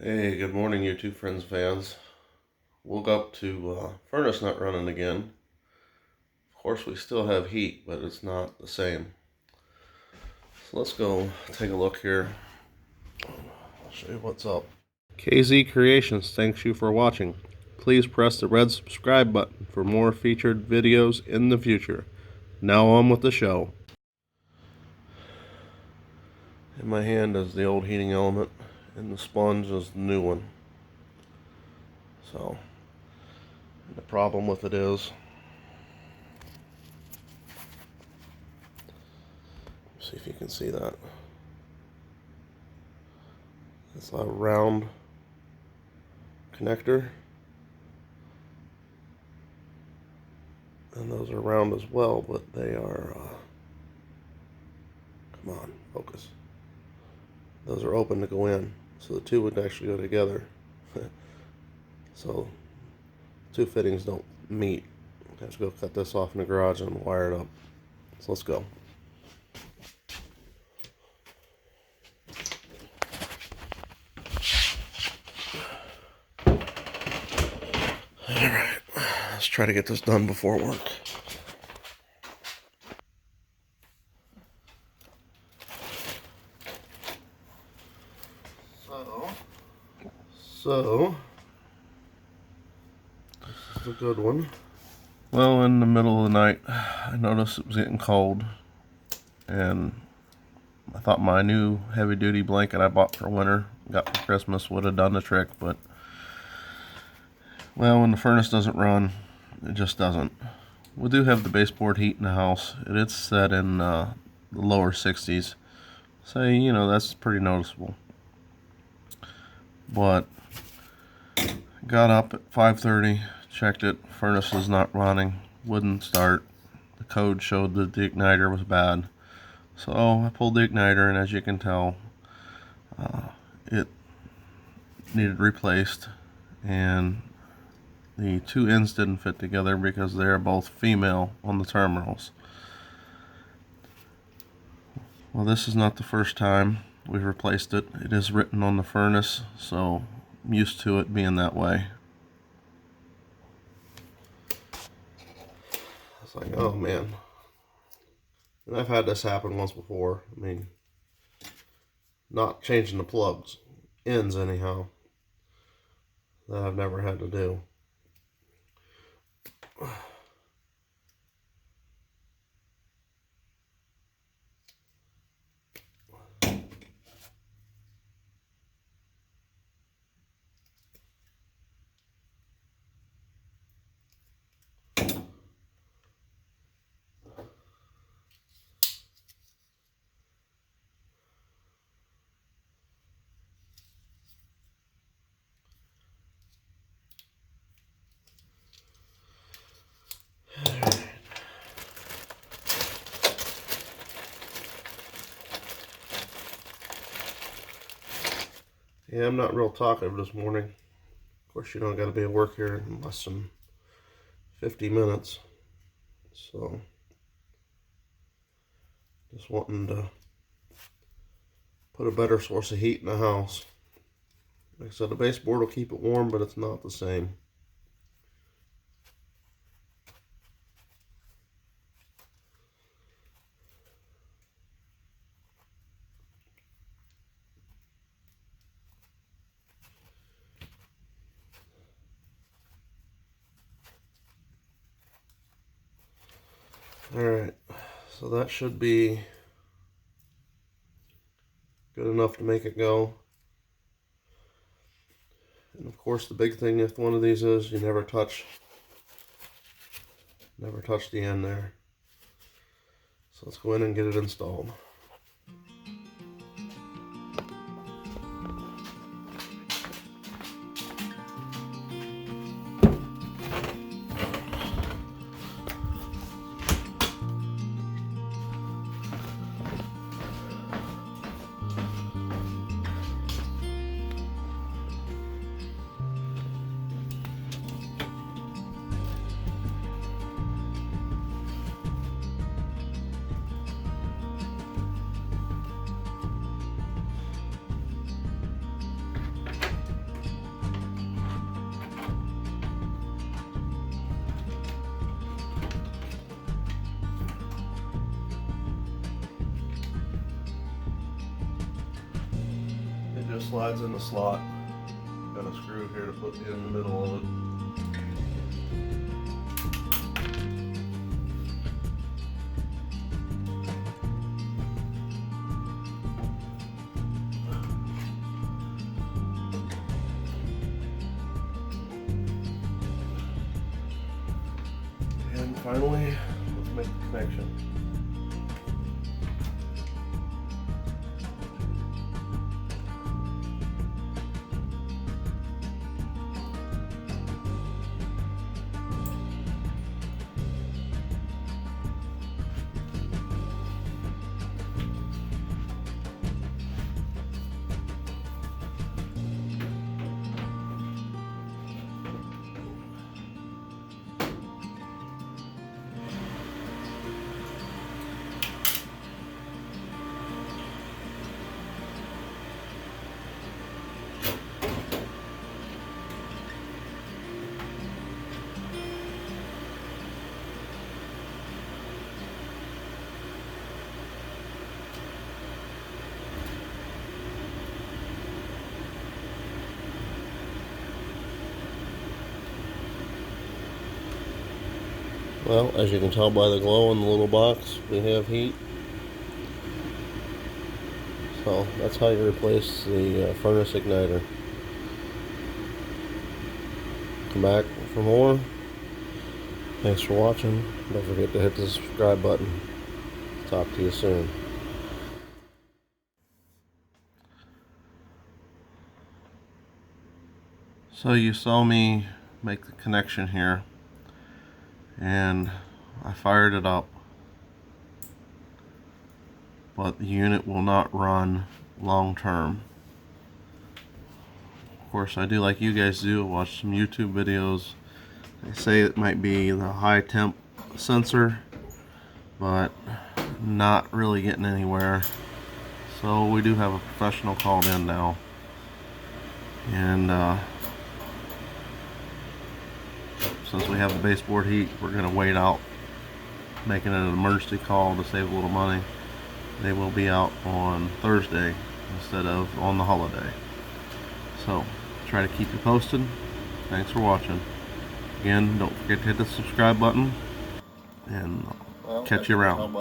Hey, good morning, YouTube friends and fans. Woke up to furnace not running again. Of course, we still have heat, but it's not the same. So let's go take a look here. I'll show you what's up. KZ Creations thanks you for watching. Please press the red subscribe button for more featured videos in the future. Now on with the show. In my hand is the old heating element, and the sponge is the new one. So, the problem with it is, see if you can see that. It's a round connector, and those are round as well, but they are, come on, focus. Those are open to go in, so the two would actually go together. So, two fittings don't meet. I have to go cut this off in the garage and wire it up. So let's go. Alright, let's try to get this done before work. So this is a good one. Well, in the middle of the night, I noticed it was getting cold, and I thought my new heavy-duty blanket I bought for winter, got for Christmas, would have done the trick, but, well, when the furnace doesn't run, it just doesn't. We do have the baseboard heat in the house. It is set in the lower 60s. So, you know, that's pretty noticeable. But got up at 5:30, checked it, furnace was not running, wouldn't start. The code showed that the igniter was bad. So I pulled the igniter, and as you can tell, it needed replaced, and the two ends didn't fit together because they're both female on the terminals. Well, this is not the first time we've replaced it. It is written on the furnace, so I'm used to it being that way. It's like, oh man. And I've had this happen once before. I mean, not changing the plugs, ends anyhow, that I've never had to do. Yeah, I'm not real talkative this morning. Of course, you know, I got to be at work here in less than 50 minutes. So, just wanting to put a better source of heat in the house. Like I said, the baseboard will keep it warm, but it's not the same. Alright, so that should be good enough to make it go. And of course, the big thing with one of these is you never touch the end there. So let's go in and get it installed. just slides in the slot. Got a screw here to put in the middle of it. And finally, let's make the connection. Well, as you can tell by the glow in the little box, we have heat. So that's how you replace the furnace igniter. Come back for more. Thanks for watching. Don't forget to hit the subscribe button. Talk to you soon. So you saw me make the connection here, and I fired it up, but the unit will not run long term. Of course, I do like you guys do, watch some YouTube videos. They say it might be the high temp sensor, but not really getting anywhere. So we do have a professional called in now, and since we have the baseboard heat, we're going to wait out, making it an emergency call to save a little money. They will be out on Thursday instead of on the holiday. So try to keep you posted. Thanks for watching. Again, don't forget to hit the subscribe button, and catch you around.